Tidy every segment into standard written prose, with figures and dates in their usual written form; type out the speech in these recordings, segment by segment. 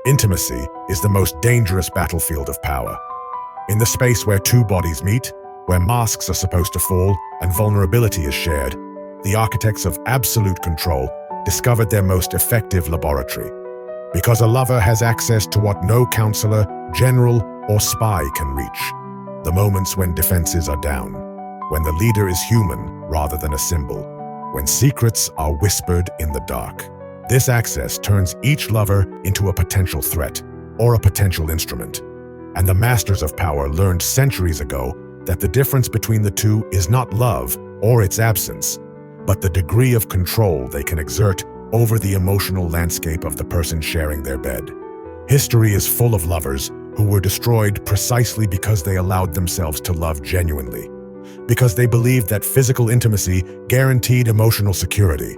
Intimacy is the most dangerous battlefield of power. In the space where two bodies meet, where masks are supposed to fall and vulnerability is shared, the architects of absolute control discovered their most effective laboratory. Because a lover has access to what no counselor, general, or spy can reach. The moments when defenses are down, when the leader is human rather than a symbol, when secrets are whispered in the dark. This access turns each lover into a potential threat or a potential instrument. And the masters of power learned centuries ago that the difference between the two is not love or its absence, but the degree of control they can exert over the emotional landscape of the person sharing their bed. History is full of lovers who were destroyed precisely because they allowed themselves to love genuinely, because they believed that physical intimacy guaranteed emotional security,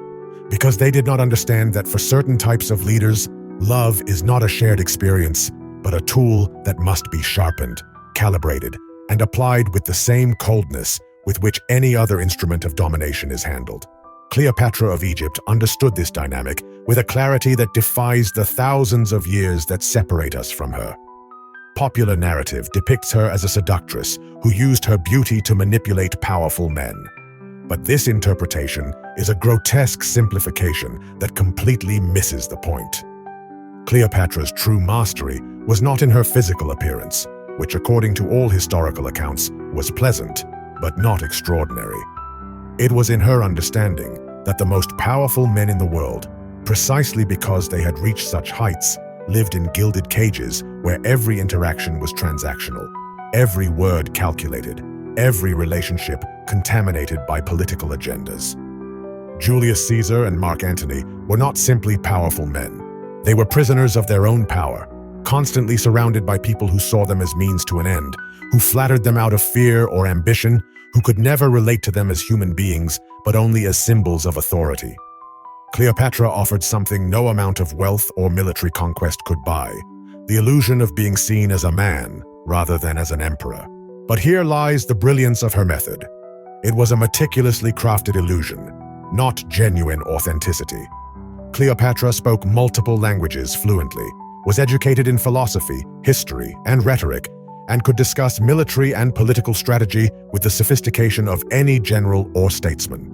because they did not understand that for certain types of leaders, love is not a shared experience, but a tool that must be sharpened, calibrated, and applied with the same coldness with which any other instrument of domination is handled. Cleopatra of Egypt understood this dynamic with a clarity that defies the thousands of years that separate us from her. Popular narrative depicts her as a seductress who used her beauty to manipulate powerful men. But this interpretation is a grotesque simplification that completely misses the point. Cleopatra's true mastery was not in her physical appearance, which according to all historical accounts was pleasant, but not extraordinary. It was in her understanding that the most powerful men in the world, precisely because they had reached such heights, lived in gilded cages where every interaction was transactional, every word calculated, every relationship contaminated by political agendas. Julius Caesar and Mark Antony were not simply powerful men. They were prisoners of their own power, constantly surrounded by people who saw them as means to an end, who flattered them out of fear or ambition, who could never relate to them as human beings, but only as symbols of authority. Cleopatra offered something no amount of wealth or military conquest could buy, the illusion of being seen as a man rather than as an emperor. But here lies the brilliance of her method. It was a meticulously crafted illusion, not genuine authenticity. Cleopatra spoke multiple languages fluently, was educated in philosophy, history, and rhetoric, and could discuss military and political strategy with the sophistication of any general or statesman.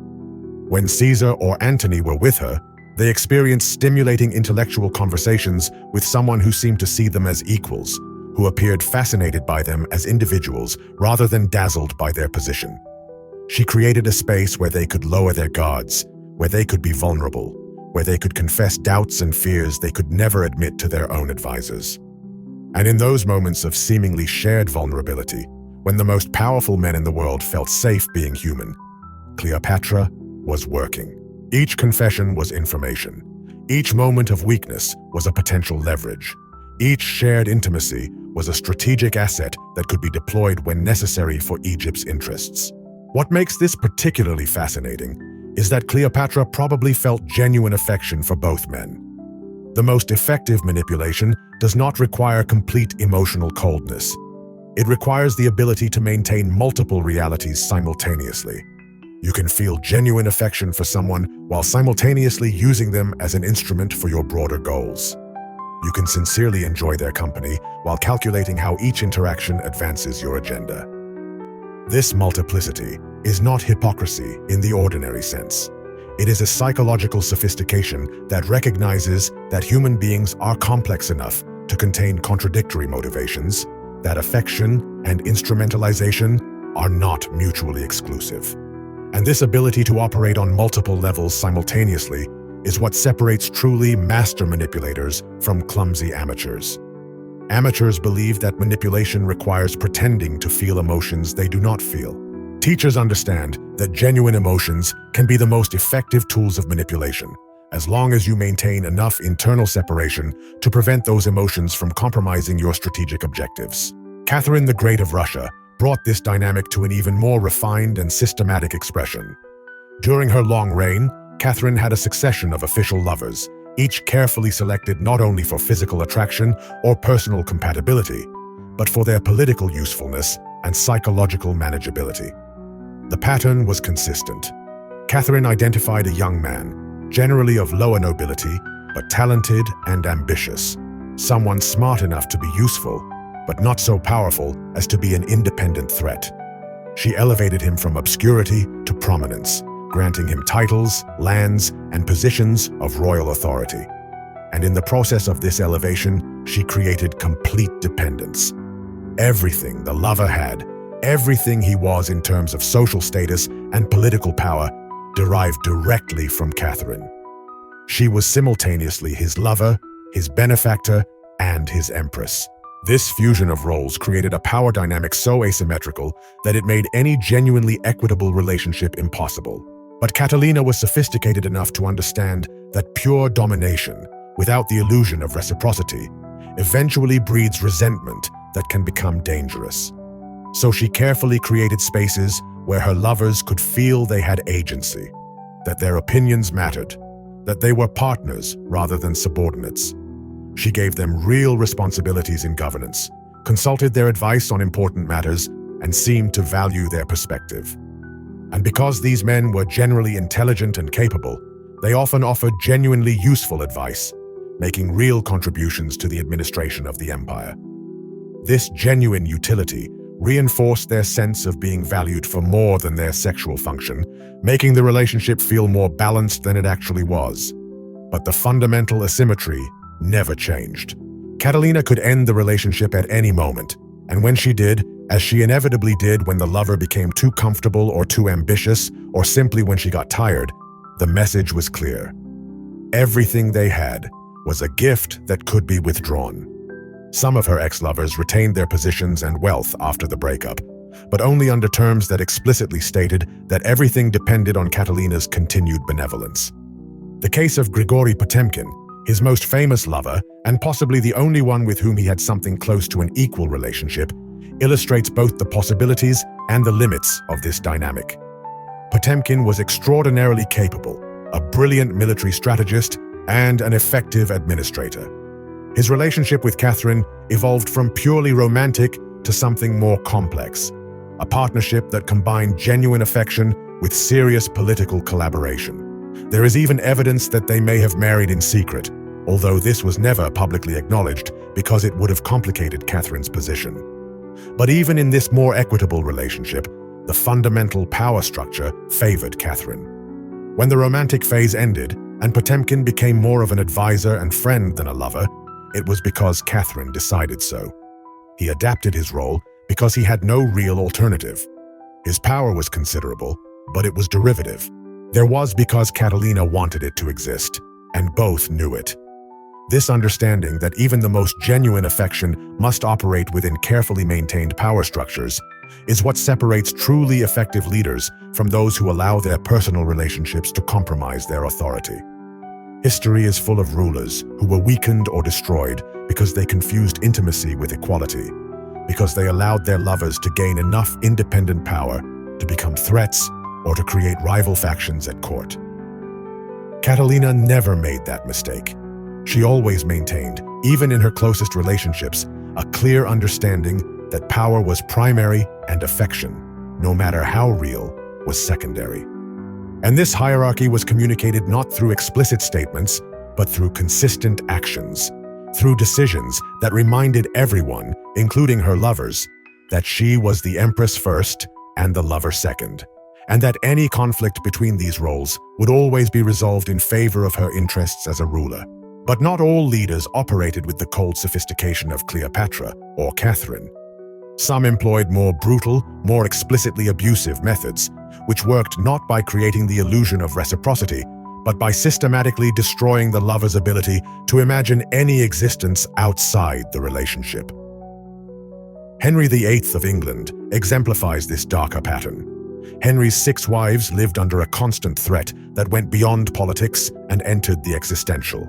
When Caesar or Antony were with her, they experienced stimulating intellectual conversations with someone who seemed to see them as equals, who appeared fascinated by them as individuals rather than dazzled by their position. She created a space where they could lower their guards, where they could be vulnerable, where they could confess doubts and fears they could never admit to their own advisors. And in those moments of seemingly shared vulnerability, when the most powerful men in the world felt safe being human, Cleopatra was working. Each confession was information. Each moment of weakness was a potential leverage. Each shared intimacy was a strategic asset that could be deployed when necessary for Egypt's interests. What makes this particularly fascinating is that Cleopatra probably felt genuine affection for both men. The most effective manipulation does not require complete emotional coldness. It requires the ability to maintain multiple realities simultaneously. You can feel genuine affection for someone while simultaneously using them as an instrument for your broader goals. You can sincerely enjoy their company while calculating how each interaction advances your agenda. This multiplicity is not hypocrisy in the ordinary sense. It is a psychological sophistication that recognizes that human beings are complex enough to contain contradictory motivations, that affection and instrumentalization are not mutually exclusive. And this ability to operate on multiple levels simultaneously is what separates truly master manipulators from clumsy amateurs. Amateurs believe that manipulation requires pretending to feel emotions they do not feel. Teachers understand that genuine emotions can be the most effective tools of manipulation, as long as you maintain enough internal separation to prevent those emotions from compromising your strategic objectives. Catherine the Great of Russia brought this dynamic to an even more refined and systematic expression. During her long reign, Catherine had a succession of official lovers, each carefully selected not only for physical attraction or personal compatibility, but for their political usefulness and psychological manageability. The pattern was consistent. Catherine identified a young man, generally of lower nobility, but talented and ambitious, someone smart enough to be useful, but not so powerful as to be an independent threat. She elevated him from obscurity to prominence, granting him titles, lands, and positions of royal authority. And in the process of this elevation, she created complete dependence. Everything the lover had, everything he was in terms of social status and political power, derived directly from Catherine. She was simultaneously his lover, his benefactor, and his empress. This fusion of roles created a power dynamic so asymmetrical that it made any genuinely equitable relationship impossible. But Catalina was sophisticated enough to understand that pure domination, without the illusion of reciprocity, eventually breeds resentment that can become dangerous. So she carefully created spaces where her lovers could feel they had agency, that their opinions mattered, that they were partners rather than subordinates. She gave them real responsibilities in governance, consulted their advice on important matters, and seemed to value their perspective. And because these men were generally intelligent and capable, they often offered genuinely useful advice, making real contributions to the administration of the empire. This genuine utility reinforced their sense of being valued for more than their sexual function, making the relationship feel more balanced than it actually was. But the fundamental asymmetry never changed. Catalina could end the relationship at any moment, and when she did, as she inevitably did when the lover became too comfortable or too ambitious, or simply when she got tired, the message was clear. Everything they had was a gift that could be withdrawn. Some of her ex-lovers retained their positions and wealth after the breakup, but only under terms that explicitly stated that everything depended on Catalina's continued benevolence. The case of Grigory Potemkin, his most famous lover, and possibly the only one with whom he had something close to an equal relationship, illustrates both the possibilities and the limits of this dynamic. Potemkin was extraordinarily capable, a brilliant military strategist, and an effective administrator. His relationship with Catherine evolved from purely romantic to something more complex, a partnership that combined genuine affection with serious political collaboration. There is even evidence that they may have married in secret, although this was never publicly acknowledged because it would have complicated Catherine's position. But even in this more equitable relationship, the fundamental power structure favored Catherine. When the romantic phase ended and Potemkin became more of an advisor and friend than a lover, it was because Catherine decided so. He adapted his role because he had no real alternative. His power was considerable, but it was derivative. There was because Catalina wanted it to exist, and both knew it. This understanding that even the most genuine affection must operate within carefully maintained power structures is what separates truly effective leaders from those who allow their personal relationships to compromise their authority. History is full of rulers who were weakened or destroyed because they confused intimacy with equality, because they allowed their lovers to gain enough independent power to become threats or to create rival factions at court. Catalina never made that mistake. She always maintained, even in her closest relationships, a clear understanding that power was primary and affection, no matter how real, was secondary. And this hierarchy was communicated not through explicit statements, but through consistent actions, through decisions that reminded everyone, including her lovers, that she was the empress first and the lover second, and that any conflict between these roles would always be resolved in favor of her interests as a ruler. But not all leaders operated with the cold sophistication of Cleopatra or Catherine. Some employed more brutal, more explicitly abusive methods, which worked not by creating the illusion of reciprocity, but by systematically destroying the lover's ability to imagine any existence outside the relationship. Henry VIII of England exemplifies this darker pattern. Henry's 6 wives lived under a constant threat that went beyond politics and entered the existential.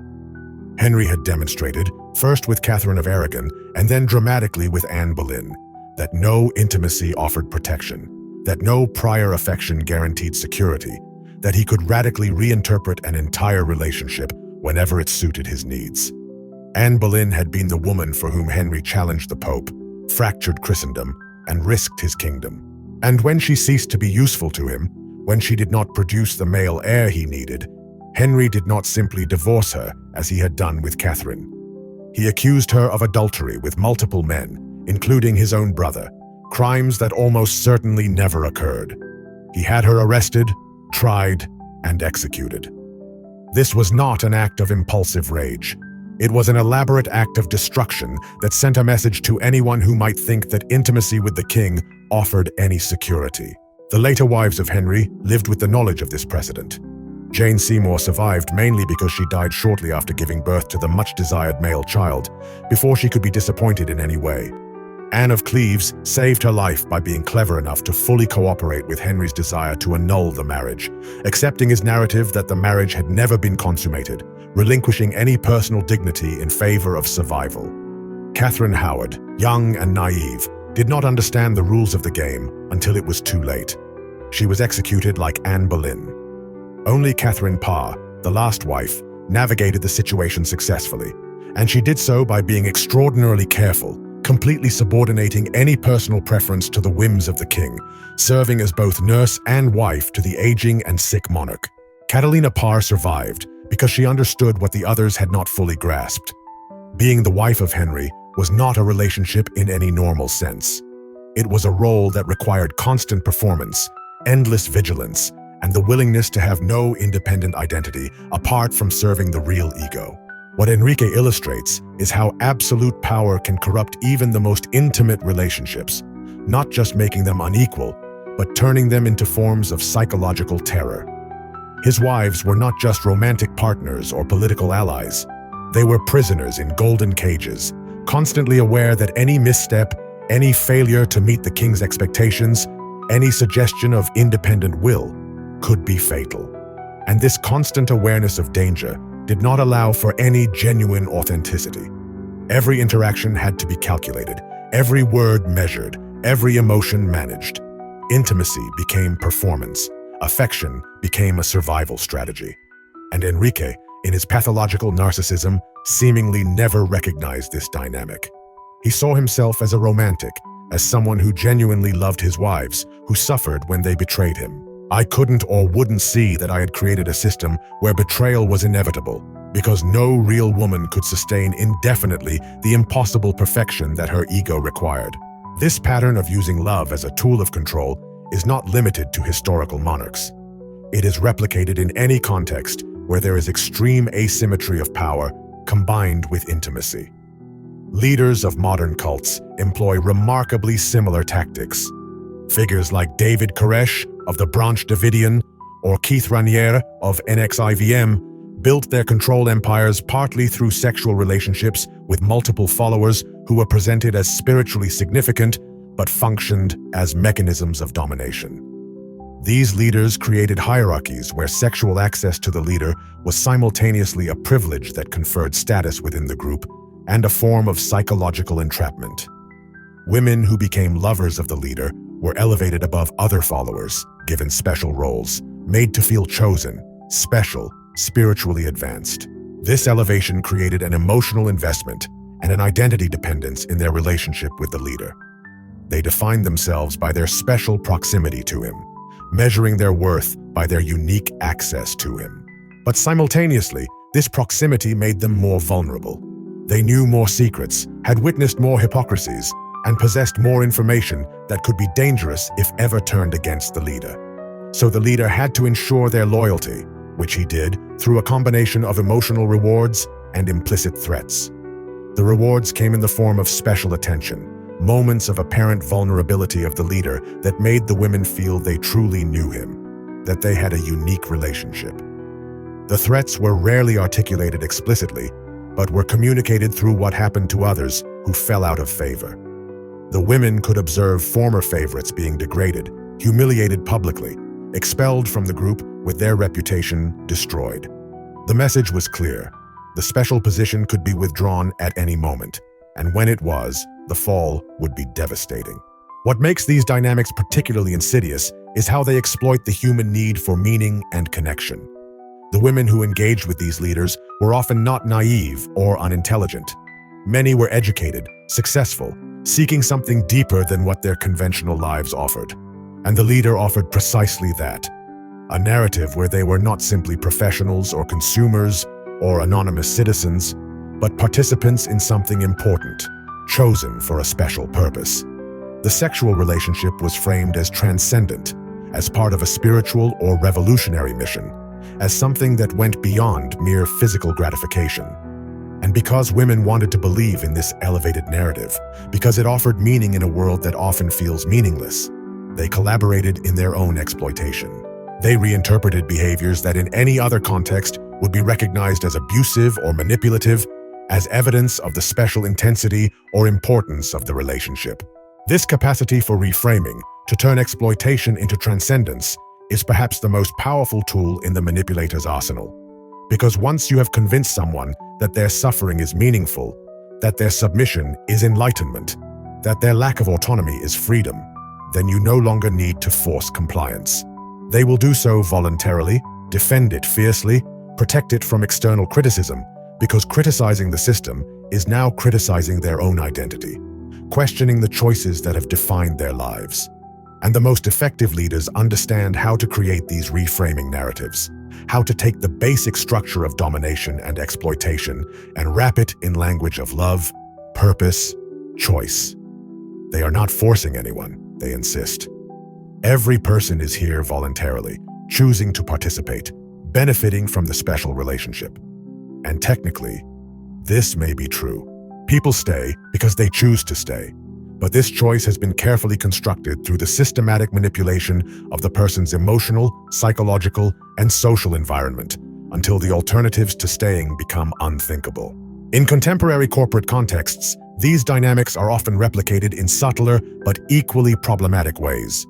Henry had demonstrated, first with Catherine of Aragon and then dramatically with Anne Boleyn, that no intimacy offered protection, that no prior affection guaranteed security, that he could radically reinterpret an entire relationship whenever it suited his needs. Anne Boleyn had been the woman for whom Henry challenged the Pope, fractured Christendom, and risked his kingdom. And when she ceased to be useful to him, when she did not produce the male heir he needed, Henry did not simply divorce her as he had done with Catherine. He accused her of adultery with multiple men, including his own brother, crimes that almost certainly never occurred. He had her arrested, tried, and executed. This was not an act of impulsive rage. It was an elaborate act of destruction that sent a message to anyone who might think that intimacy with the king offered any security. The later wives of Henry lived with the knowledge of this precedent. Jane Seymour survived mainly because she died shortly after giving birth to the much-desired male child, before she could be disappointed in any way. Anne of Cleves saved her life by being clever enough to fully cooperate with Henry's desire to annul the marriage, accepting his narrative that the marriage had never been consummated, relinquishing any personal dignity in favor of survival. Catherine Howard, young and naive, did not understand the rules of the game until it was too late. She was executed like Anne Boleyn. Only Catherine Parr, the last wife, navigated the situation successfully, and she did so by being extraordinarily careful, completely subordinating any personal preference to the whims of the king, serving as both nurse and wife to the aging and sick monarch. Catalina Parr survived because she understood what the others had not fully grasped. Being the wife of Henry was not a relationship in any normal sense. It was a role that required constant performance, endless vigilance, and the willingness to have no independent identity apart from serving the real ego. What Enrique illustrates is how absolute power can corrupt even the most intimate relationships, not just making them unequal, but turning them into forms of psychological terror. His wives were not just romantic partners or political allies. They were prisoners in golden cages, constantly aware that any misstep, any failure to meet the king's expectations, any suggestion of independent will could be fatal. And this constant awareness of danger did not allow for any genuine authenticity. Every interaction had to be calculated, every word measured, every emotion managed. Intimacy became performance, affection became a survival strategy. And Enrique, in his pathological narcissism, seemingly never recognized this dynamic. He saw himself as a romantic, as someone who genuinely loved his wives, who suffered when they betrayed him. I couldn't or wouldn't see that I had created a system where betrayal was inevitable, because no real woman could sustain indefinitely the impossible perfection that her ego required. This pattern of using love as a tool of control is not limited to historical monarchs. It is replicated in any context where there is extreme asymmetry of power combined with intimacy. Leaders of modern cults employ remarkably similar tactics. Figures like David Koresh of the Branche Davidian or Keith Raniere of NXIVM built their control empires partly through sexual relationships with multiple followers who were presented as spiritually significant but functioned as mechanisms of domination. These leaders created hierarchies where sexual access to the leader was simultaneously a privilege that conferred status within the group and a form of psychological entrapment. Women who became lovers of the leader were elevated above other followers, given special roles, made to feel chosen, special, spiritually advanced. This elevation created an emotional investment and an identity dependence in their relationship with the leader. They defined themselves by their special proximity to him, measuring their worth by their unique access to him. But simultaneously, this proximity made them more vulnerable. They knew more secrets, had witnessed more hypocrisies, and possessed more information that could be dangerous if ever turned against the leader. So the leader had to ensure their loyalty, which he did through a combination of emotional rewards and implicit threats. The rewards came in the form of special attention, moments of apparent vulnerability of the leader that made the women feel they truly knew him, that they had a unique relationship. The threats were rarely articulated explicitly, but were communicated through what happened to others who fell out of favor. The women could observe former favorites being degraded, humiliated publicly, expelled from the group with their reputation destroyed. The message was clear. The special position could be withdrawn at any moment, and when it was, the fall would be devastating. What makes these dynamics particularly insidious is how they exploit the human need for meaning and connection. The women who engaged with these leaders were often not naive or unintelligent. Many were educated, successful, seeking something deeper than what their conventional lives offered. And the leader offered precisely that, a narrative where they were not simply professionals or consumers or anonymous citizens. but participants in something important, chosen for a special purpose. The sexual relationship was framed as transcendent, as part of a spiritual or revolutionary mission, as something that went beyond mere physical gratification. And because women wanted to believe in this elevated narrative, because it offered meaning in a world that often feels meaningless, they collaborated in their own exploitation. They reinterpreted behaviors that in any other context would be recognized as abusive or manipulative, as evidence of the special intensity or importance of the relationship. This capacity for reframing, to turn exploitation into transcendence, is perhaps the most powerful tool in the manipulator's arsenal. Because once you have convinced someone that their suffering is meaningful, that their submission is enlightenment, that their lack of autonomy is freedom, then you no longer need to force compliance. They will do so voluntarily, defend it fiercely, protect it from external criticism, because criticizing the system is now criticizing their own identity, questioning the choices that have defined their lives. And the most effective leaders understand how to create these reframing narratives, how to take the basic structure of domination and exploitation and wrap it in language of love, purpose, choice. They are not forcing anyone, they insist. Every person is here voluntarily, choosing to participate, benefiting from the special relationship. And technically, this may be true. People stay because they choose to stay. But this choice has been carefully constructed through the systematic manipulation of the person's emotional, psychological, and social environment until the alternatives to staying become unthinkable. In contemporary corporate contexts, these dynamics are often replicated in subtler but equally problematic ways.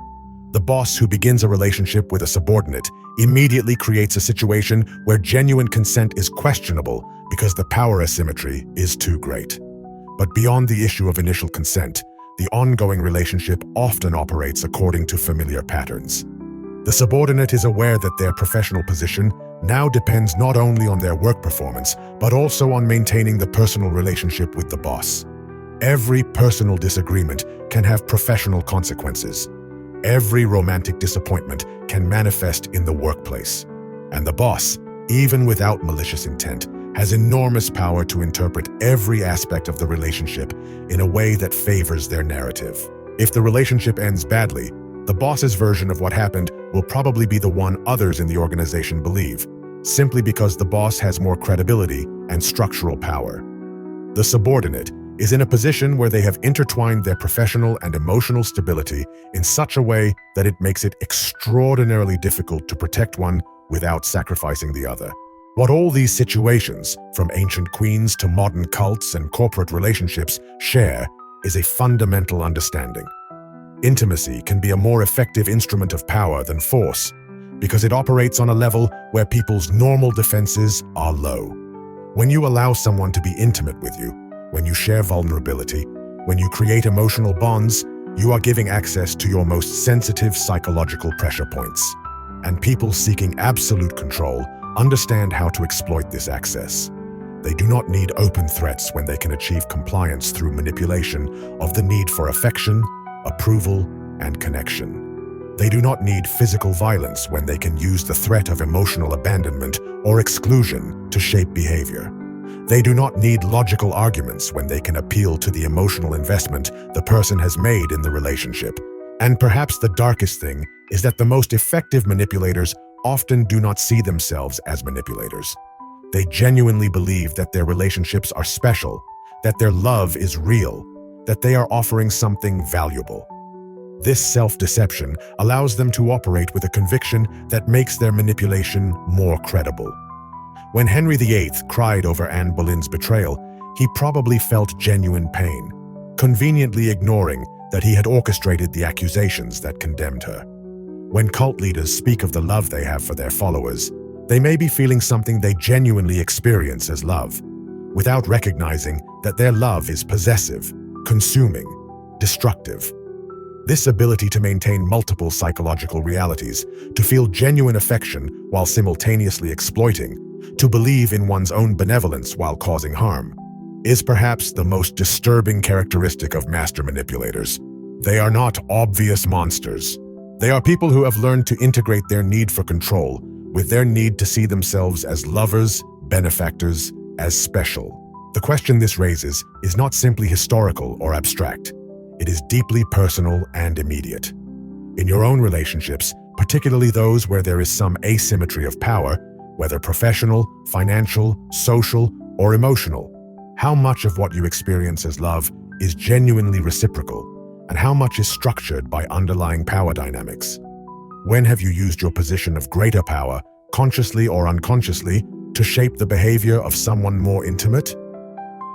The boss who begins a relationship with a subordinate immediately creates a situation where genuine consent is questionable because the power asymmetry is too great. But beyond the issue of initial consent, the ongoing relationship often operates according to familiar patterns. The subordinate is aware that their professional position now depends not only on their work performance, but also on maintaining the personal relationship with the boss. Every personal disagreement can have professional consequences. Every romantic disappointment can manifest in the workplace. And the boss, even without malicious intent, has enormous power to interpret every aspect of the relationship in a way that favors their narrative. If the relationship ends badly, the boss's version of what happened will probably be the one others in the organization believe, simply because the boss has more credibility and structural power. The subordinate is in a position where they have intertwined their professional and emotional stability in such a way that it makes it extraordinarily difficult to protect one without sacrificing the other. What all these situations, from ancient queens to modern cults and corporate relationships, share is a fundamental understanding. Intimacy can be a more effective instrument of power than force, because it operates on a level where people's normal defenses are low. When you allow someone to be intimate with you, when you share vulnerability, when you create emotional bonds, you are giving access to your most sensitive psychological pressure points. And people seeking absolute control understand how to exploit this access. They do not need open threats when they can achieve compliance through manipulation of the need for affection, approval, and connection. They do not need physical violence when they can use the threat of emotional abandonment or exclusion to shape behavior. They do not need logical arguments when they can appeal to the emotional investment the person has made in the relationship. And perhaps the darkest thing is that the most effective manipulators often do not see themselves as manipulators. They genuinely believe that their relationships are special, that their love is real, that they are offering something valuable. This self-deception allows them to operate with a conviction that makes their manipulation more credible. When Henry VIII cried over Anne Boleyn's betrayal, he probably felt genuine pain, conveniently ignoring that he had orchestrated the accusations that condemned her. When cult leaders speak of the love they have for their followers, they may be feeling something they genuinely experience as love, without recognizing that their love is possessive, consuming, destructive. This ability to maintain multiple psychological realities, to feel genuine affection while simultaneously exploiting, to believe in one's own benevolence while causing harm, is perhaps the most disturbing characteristic of master manipulators. They are not obvious monsters. They are people who have learned to integrate their need for control with their need to see themselves as lovers, benefactors, as special. The question this raises is not simply historical or abstract. It is deeply personal and immediate. In your own relationships, particularly those where there is some asymmetry of power, whether professional, financial, social, or emotional, how much of what you experience as love is genuinely reciprocal, and how much is structured by underlying power dynamics? When have you used your position of greater power, consciously or unconsciously, to shape the behavior of someone more intimate?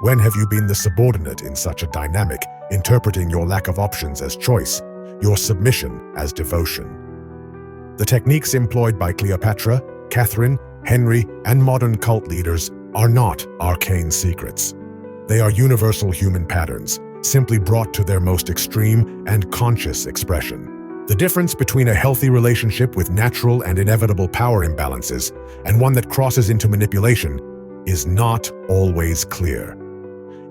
When have you been the subordinate in such a dynamic, interpreting your lack of options as choice, your submission as devotion? The techniques employed by Cleopatra, Catherine, Henry, and modern cult leaders are not arcane secrets. They are universal human patterns, simply brought to their most extreme and conscious expression. The difference between a healthy relationship with natural and inevitable power imbalances and one that crosses into manipulation is not always clear.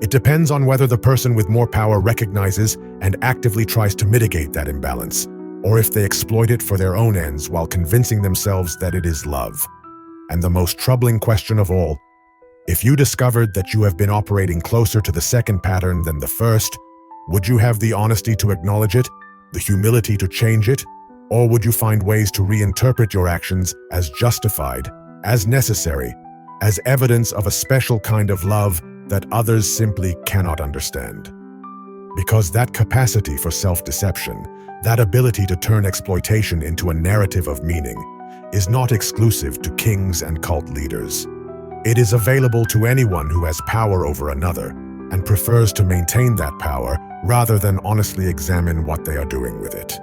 It depends on whether the person with more power recognizes and actively tries to mitigate that imbalance, or if they exploit it for their own ends while convincing themselves that it is love. And the most troubling question of all, if you discovered that you have been operating closer to the second pattern than the first, would you have the honesty to acknowledge it, the humility to change it, or would you find ways to reinterpret your actions as justified, as necessary, as evidence of a special kind of love that others simply cannot understand? Because that capacity for self-deception, that ability to turn exploitation into a narrative of meaning, is not exclusive to kings and cult leaders. It is available to anyone who has power over another and prefers to maintain that power rather than honestly examine what they are doing with it.